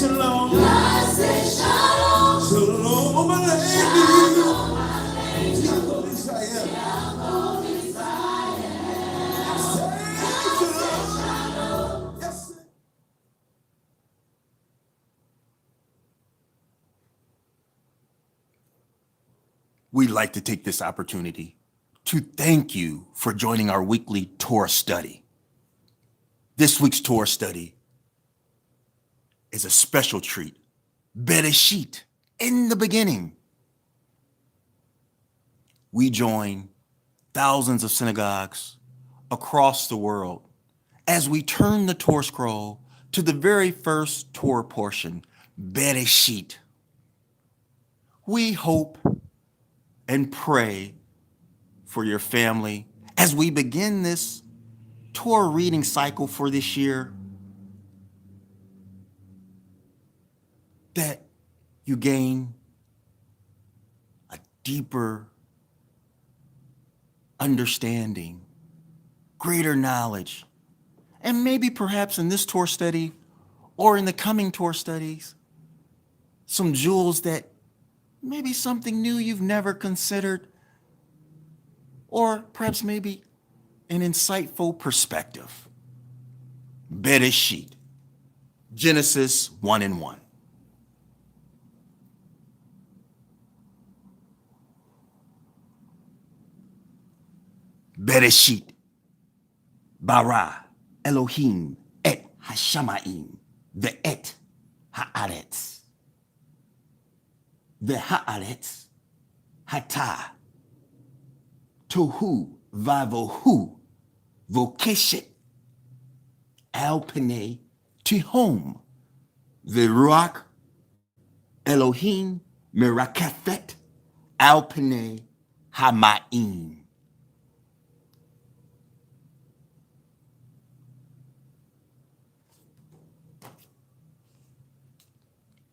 shalom. God say shalom. Shalom, my lady. Shalom, my lady. Yaakov Israel. Yaakov Israel. God say shalom. Yes, sir. We'd like to take this opportunity to thank you for joining our weekly Torah study. This week's Torah study is a special treat. Bereshit, in the beginning. We join thousands of synagogues across the world as we turn the Torah scroll to the very first Torah portion, Bereshit. We hope and pray for your family as we begin this Torah reading cycle for this year, that you gain a deeper understanding, greater knowledge, and maybe perhaps in this Torah study or in the coming Torah studies, some jewels that maybe something new you've never considered, or perhaps maybe an insightful perspective. Bereshit, Genesis 1:1. Bereshit, bara Elohim et hashamayim ve'et haaretz. Ve'haaretz hata tohu vavohu vokeshet al pnei tihom ve'ruach Elohim merakafet al pnei hamayim.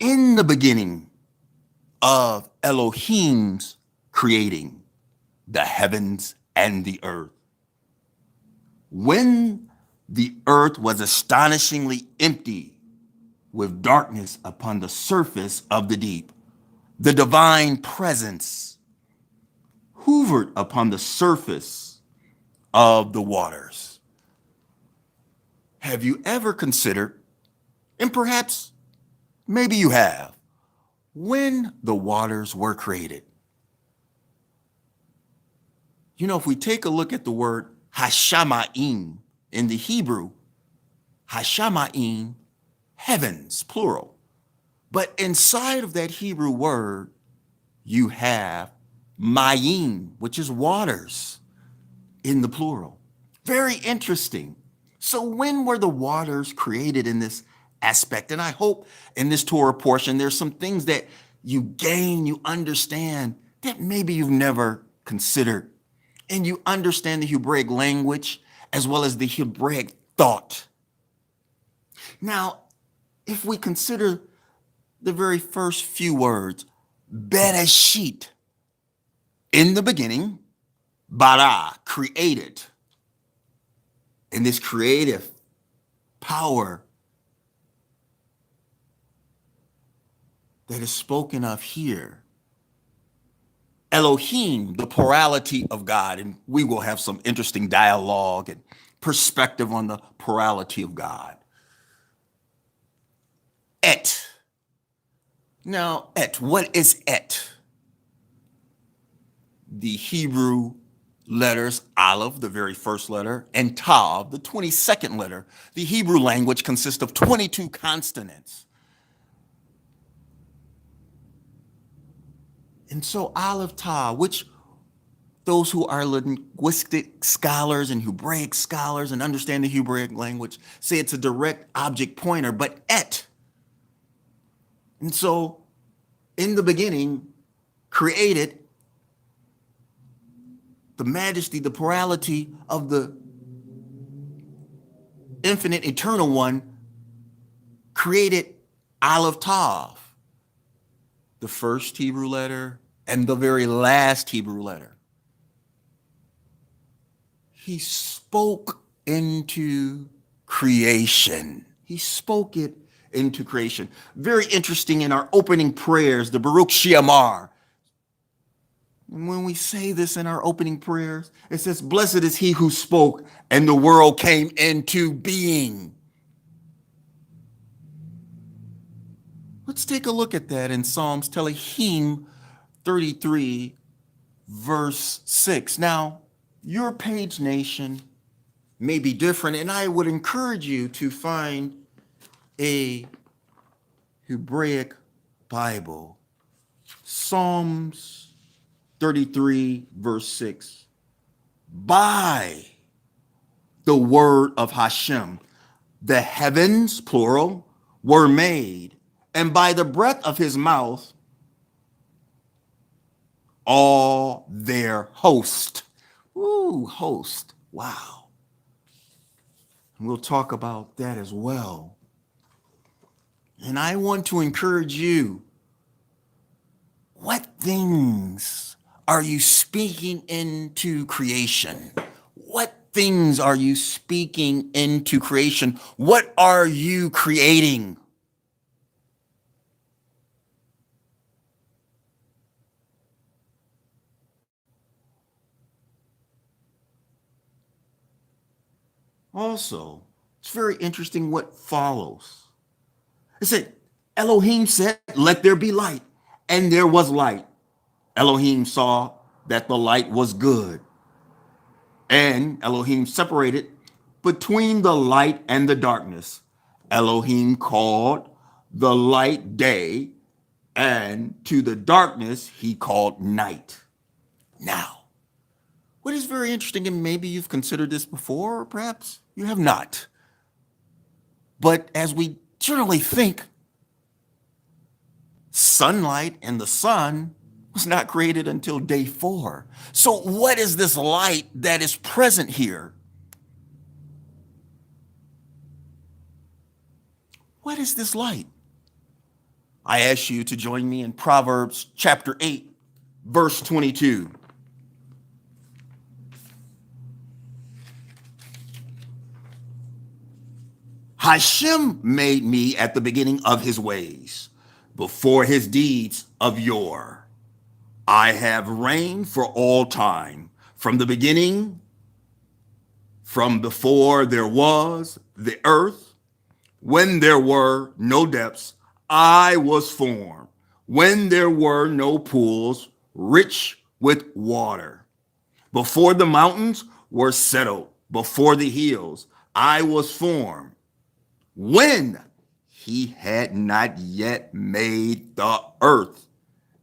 In the beginning of Elohim's creating the heavens and the earth, when the earth was astonishingly empty with darkness upon the surface of the deep, the divine presence hovered upon the surface of the waters. Have you ever considered, and perhaps maybe you have, when the waters were created? You know, if we take a look at the word hashamayim in the Hebrew, hashamayim, heavens, plural. But inside of that Hebrew word, you have mayim, which is waters, in the plural. Very interesting. So when were the waters created in this aspect? And I hope in this Torah portion, there's some things that you gain, you understand, that maybe you've never considered. And you understand the Hebraic language as well as the Hebraic thought. Now, if we consider the very first few words, Bereshit, in the beginning, bara, created. And this creative power that is spoken of here, Elohim, the plurality of God, and we will have some interesting dialogue and perspective on the plurality of God. Et. Now, et, what is et? The Hebrew letters, Aleph, the very first letter, and Tav, the 22nd letter. The Hebrew language consists of 22 consonants. And so Aleph Tav, which those who are linguistic scholars and Hebraic scholars and understand the Hebraic language say it's a direct object pointer, but et. And so in the beginning, created, the majesty, the plurality of the infinite eternal one created Aleph Tav, the first Hebrew letter and the very last Hebrew letter. He spoke into creation. He spoke it into creation. Very interesting in our opening prayers, the Baruch She'amar. When we say this in our opening prayers, it says, "Blessed is he who spoke and the world came into being." Let's take a look at that in Psalms Telehim 33, verse 6. Now, your page nation may be different, and I would encourage you to find a Hebraic Bible. Psalms 33, verse 6. By the word of Hashem, the heavens, plural, were made, and by the breath of his mouth, all their host. Ooh, host. Wow. And we'll talk about that as well. And I want to encourage you. What things are you speaking into creation? What things are you speaking into creation? What are you creating? Also, it's very interesting what follows. It said, Elohim said, "Let there be light," and there was light. Elohim saw that the light was good. And Elohim separated between the light and the darkness. Elohim called the light day, and to the darkness he called night. Now, what is very interesting, and maybe you've considered this before, or perhaps you have not, but as we generally think, sunlight and the sun was not created until day 4. So what is this light that is present here? What is this light? I ask you to join me in Proverbs chapter 8, verse 22. Hashem made me at the beginning of his ways, before his deeds of yore. I have reigned for all time, from the beginning, from before there was the earth, when there were no depths, I was formed, when there were no pools, rich with water. Before the mountains were settled, before the hills, I was formed, when he had not yet made the earth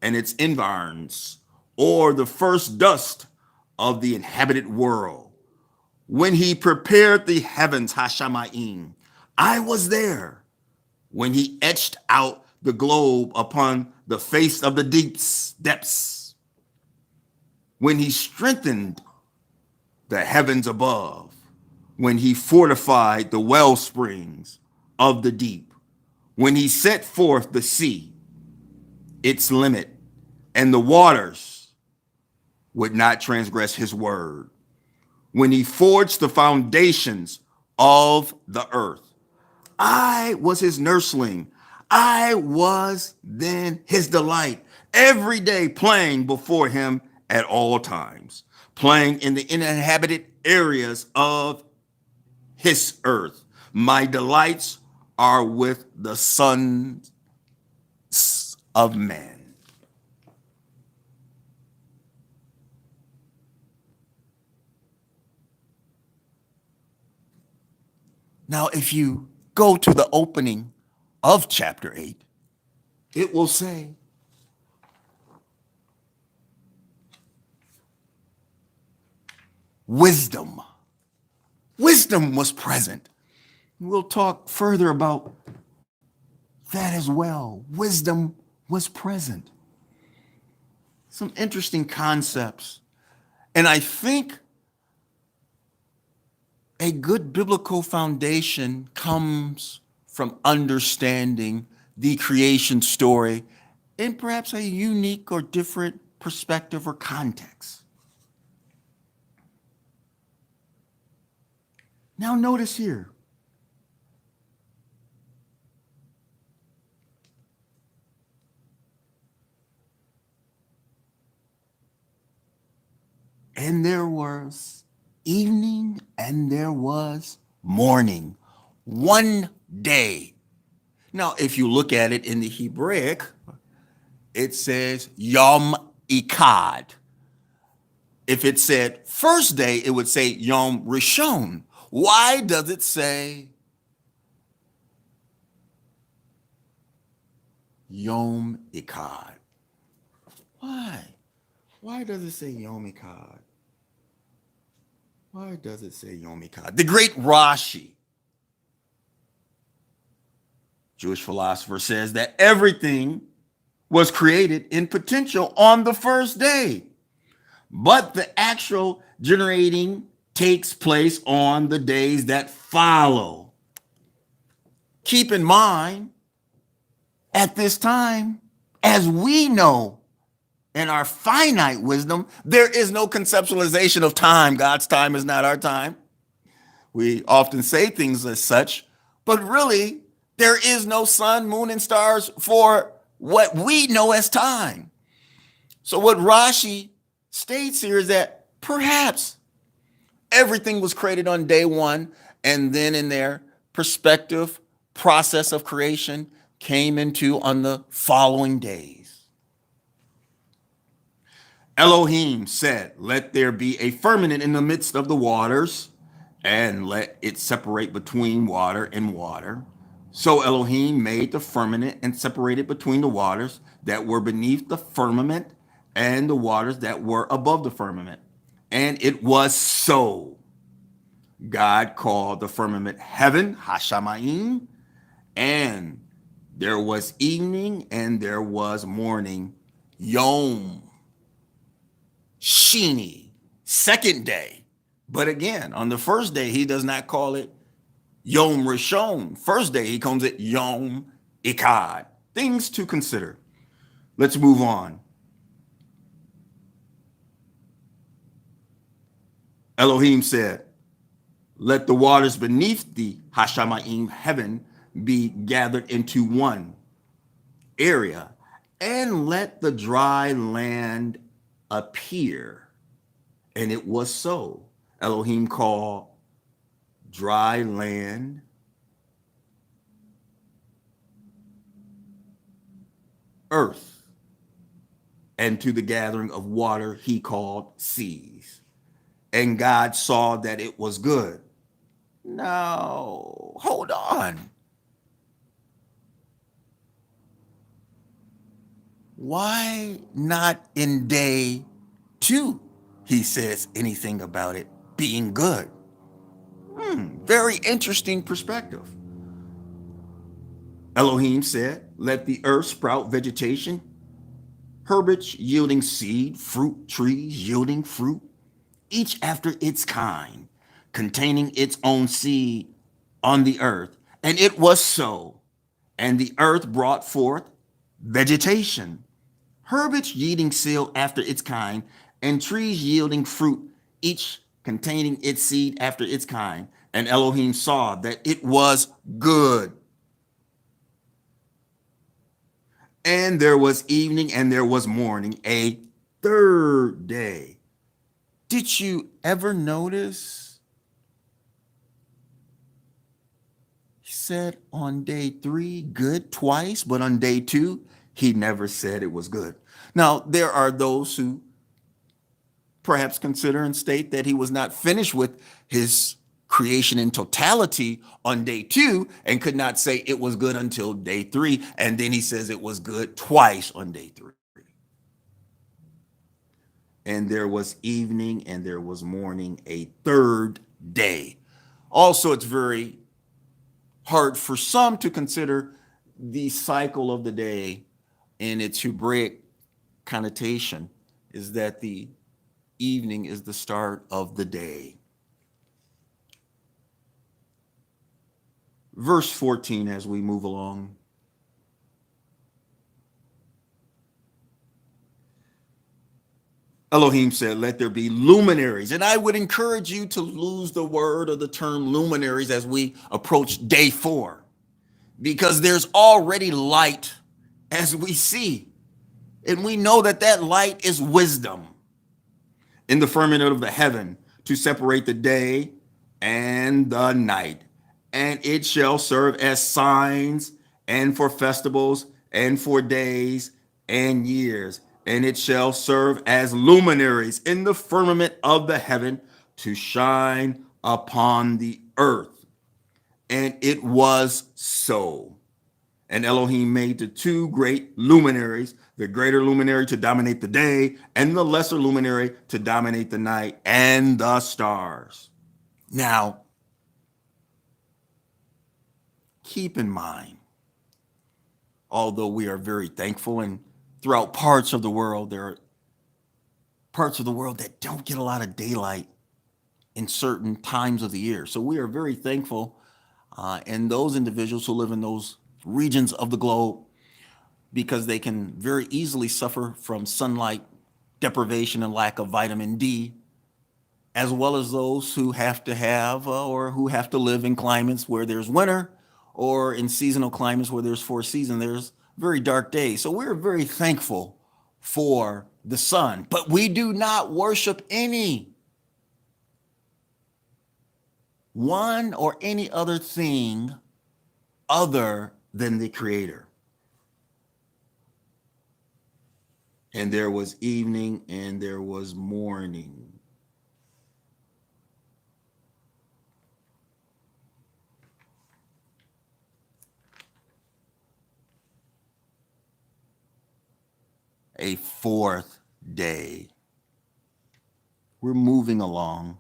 and its environs, or the first dust of the inhabited world. When he prepared the heavens, Hashamayim, I was there. When he etched out the globe upon the face of the depths. When he strengthened the heavens above. When he fortified the well springs of the deep. When he set forth the sea, its limit, and the waters would not transgress his word. When he forged the foundations of the earth, I was his nursling. I was then his delight, every day playing before him at all times, playing in the uninhabited areas of his earth. My delights are with the sons of men. Now, if you go to the opening of chapter 8, it will say, wisdom. Wisdom was present. We'll talk further about that as well. Wisdom was present. Some interesting concepts. And I think a good biblical foundation comes from understanding the creation story in perhaps a unique or different perspective or context. Now notice here, And there was evening and there was morning. One day. Now, if you look at it in the Hebraic, it says Yom Ikad. If it said first day, it would say Yom Rishon. Why does it say Yom Ikad? Why? Why does it say Yom Ikad? Why does it say Yom Ikad? The great Rashi, Jewish philosopher, says that everything was created in potential on the first day, but the actual generating takes place on the days that follow. Keep in mind, at this time, as we know in our finite wisdom, there is no conceptualization of time. God's time is not our time. We often say things as such, but really, there is no sun, moon, and stars for what we know as time. So what Rashi states here is that perhaps everything was created on day one, and then in their perspective, process of creation came into on the following days. Elohim said, "Let there be a firmament in the midst of the waters, and let it separate between water and water." So Elohim made the firmament and separated between the waters that were beneath the firmament and the waters that were above the firmament. And it was so. God called the firmament heaven, Hashamayim, and there was evening and there was morning, Yom Shini, second day. But again, on the first day, he does not call it Yom Rishon. First day, he calls it Yom Ikad. Things to consider. Let's move on. Elohim said, "Let the waters beneath the Hashamayim heaven be gathered into one area, and let the dry land appear." And it was so. Elohim called dry land earth, and to the gathering of water he called seas. And God saw that it was good. No, hold on. Why not in day two he says anything about it being good? Very interesting perspective. Elohim said, "Let the earth sprout vegetation, herbage yielding seed, fruit trees yielding fruit, each after its kind, containing its own seed on the earth." And it was so. And the earth brought forth vegetation, herbage yielding seed after its kind, and trees yielding fruit, each containing its seed after its kind. And Elohim saw that it was good. And there was evening and there was morning, a third day. Did you ever notice? He said on day 3, good twice, but on day 2, he never said it was good. Now, there are those who perhaps consider and state that he was not finished with his creation in totality on day 2 and could not say it was good until day 3. And then he says it was good twice on day 3. And there was evening and there was morning, a third day. Also, it's very hard for some to consider the cycle of the day in its Hebraic connotation, is that the evening is the start of the day. Verse 14 as we move along. Elohim said, "Let there be luminaries." And I would encourage you to lose the word or the term luminaries as we approach day 4, because there's already light as we see. And we know that that light is wisdom. in the firmament of the heaven to separate the day and the night. And it shall serve as signs and for festivals and for days and years. And it shall serve as luminaries in the firmament of the heaven to shine upon the earth. And it was so. And Elohim made the two great luminaries, the greater luminary to dominate the day, and the lesser luminary to dominate the night, and the stars. Now, keep in mind, although we are very thankful, and throughout parts of the world, there are parts of the world that don't get a lot of daylight in certain times of the year. So we are very thankful, and those individuals who live in those regions of the globe, because they can very easily suffer from sunlight deprivation and lack of vitamin D, as well as those who have to have or who have to live in climates where there's winter, or in seasonal climates where there's 4 seasons, there's very dark days. So we're very thankful for the sun, but we do not worship any one or any other thing other than the Creator. And there was evening and there was morning. A fourth day. We're moving along.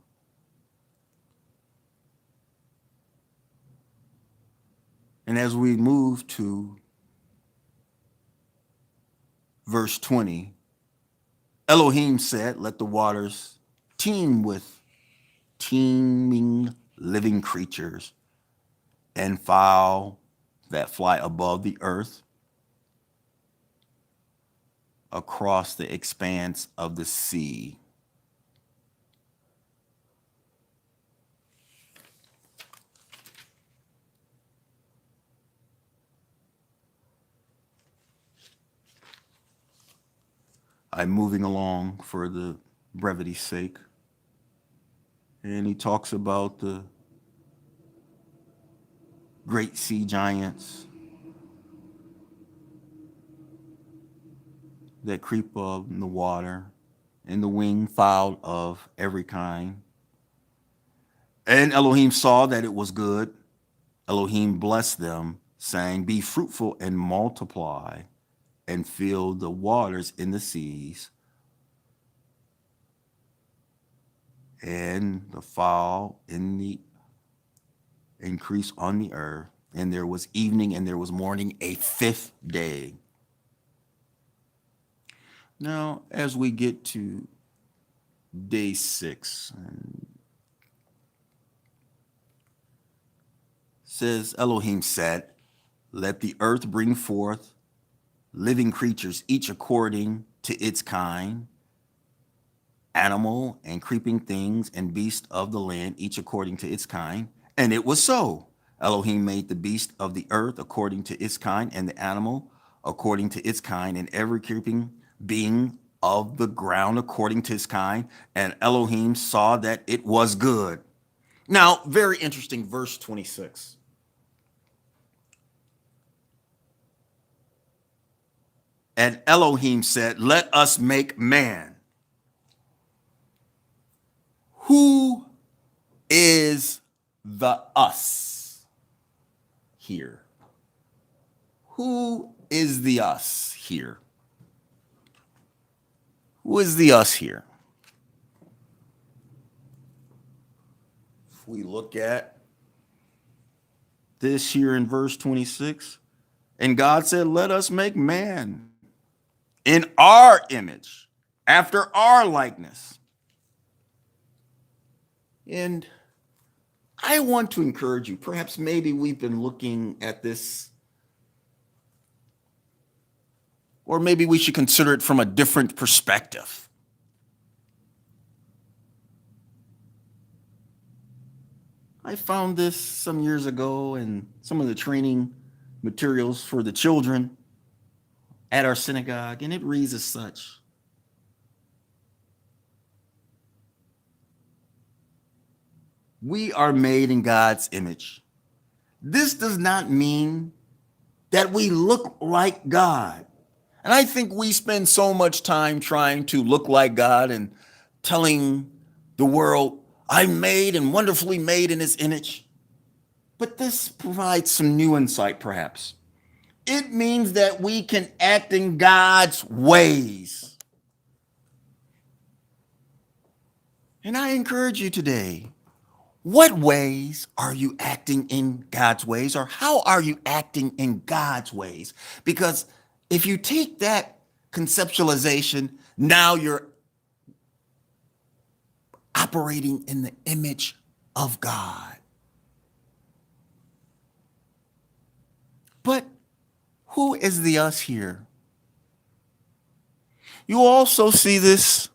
And as we move to verse 20, Elohim said, let the waters teem with teeming living creatures and fowl that fly above the earth across the expanse of the sea. I'm moving along for the brevity's sake. And he talks about the great sea giants that creep up in the water, and the winged fowl of every kind. And Elohim saw that it was good. Elohim blessed them, saying, be fruitful and multiply, and fill the waters in the seas, and the fowl in the increase on the earth. And there was evening and there was morning, a fifth day. Now, as we get to day 6, says Elohim said, let the earth bring forth living creatures, each according to its kind, animal and creeping things and beast of the land, each according to its kind. And it was so. Elohim made the beast of the earth according to its kind, and the animal according to its kind, and every creeping being of the ground according to its kind. And Elohim saw that it was good. Now, very interesting, verse 26. And Elohim said, let us make man. Who is the us here? Who is the us here? Who is the us here? If we look at this here in verse 26, and God said, let us make man in our image, after our likeness. And I want to encourage you, perhaps maybe we've been looking at this, or maybe we should consider it from a different perspective. I found this some years ago in some of the training materials for the children at our synagogue, and it reads as such. We are made in God's image. This does not mean that we look like God. And I think we spend so much time trying to look like God and telling the world, I'm made and wonderfully made in his image. But this provides some new insight, perhaps. It means that we can act in God's ways. And I encourage you today, what ways are you acting in God's ways, or how are you acting in God's ways? Because if you take that conceptualization, now you're operating in the image of God. But who is the us here? You also see this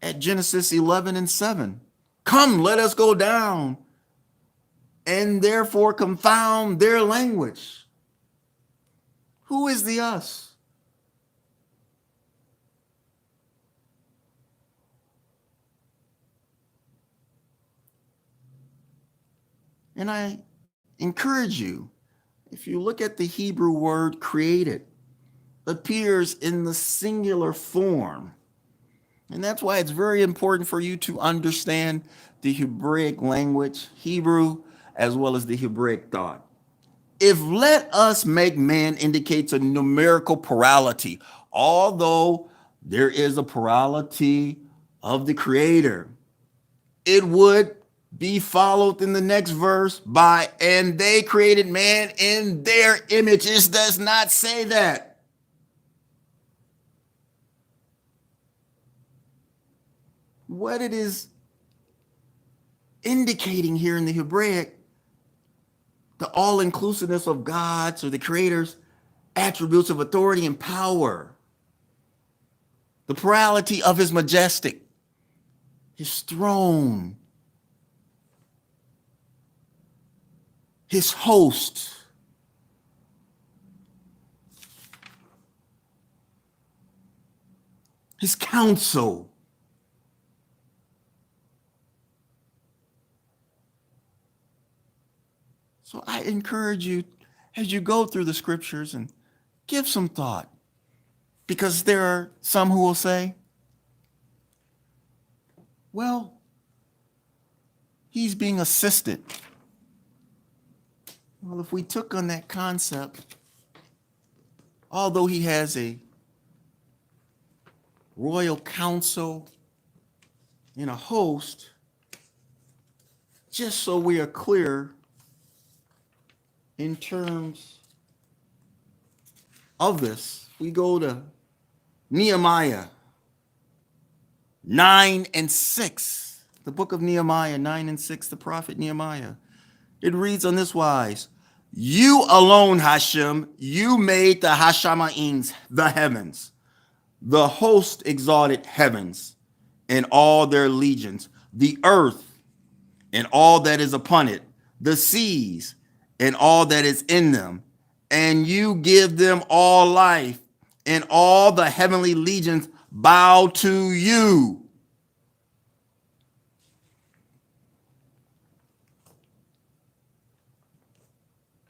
at Genesis 11:7. Come, let us go down and therefore confound their language. Who is the us? And I encourage you, if you look at the Hebrew word created, appears in the singular form. And that's why it's very important for you to understand the Hebraic language, Hebrew, as well as the Hebraic thought. If let us make man indicates a numerical plurality, although there is a plurality of the creator, it would be followed in the next verse by, and they created man in their image. It does not say that. What it is indicating here in the Hebraic, the all-inclusiveness of God's or the Creator's attributes of authority and power, the plurality of his majestic, his throne, his host, his counsel. So I encourage you as you go through the scriptures and give some thought, because there are some who will say, well, he's being assisted. Well, if we took on that concept, although he has a royal council and a host, just so we are clear in terms of this, we go to Nehemiah 9:6, the book of Nehemiah 9:6, the prophet Nehemiah. It reads on this wise: You alone, Hashem, you made the Hashamains, the heavens, the host exalted heavens and all their legions, the earth and all that is upon it, the seas and all that is in them, and you give them all life, and all the heavenly legions bow to you.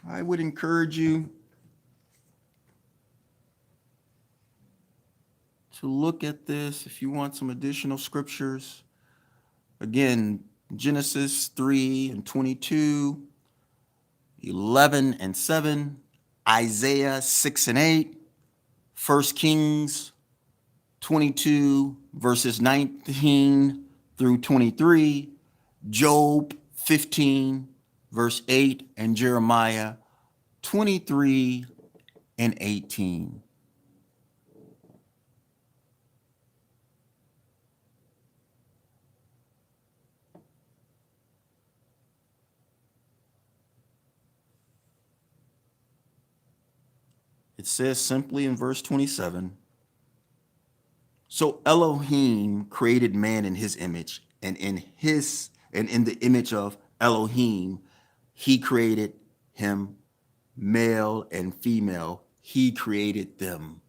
I would encourage you to look at this if you want some additional scriptures. Again, Genesis 3:22, 11:7, Isaiah 6:8, 1 Kings 22, verses 19 through 23, Job 15, verse 8, and Jeremiah 23:18. It says simply in verse 27, so Elohim created man in his image, and in the image of Elohim, he created him, male and female, he created them.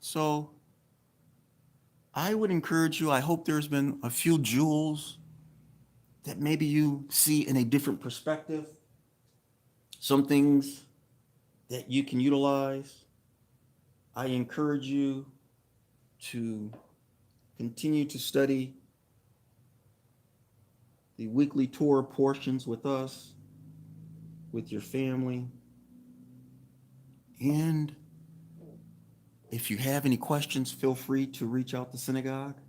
So I would encourage you, I hope there's been a few jewels that maybe you see in a different perspective, some things that you can utilize. I encourage you to continue to study the weekly Torah portions with us, with your family. And if you have any questions, feel free to reach out to synagogue,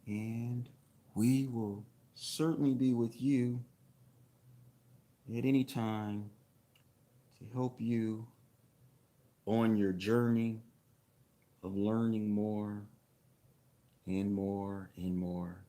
and we will certainly be with you at any time to help you on your journey of learning more and more and more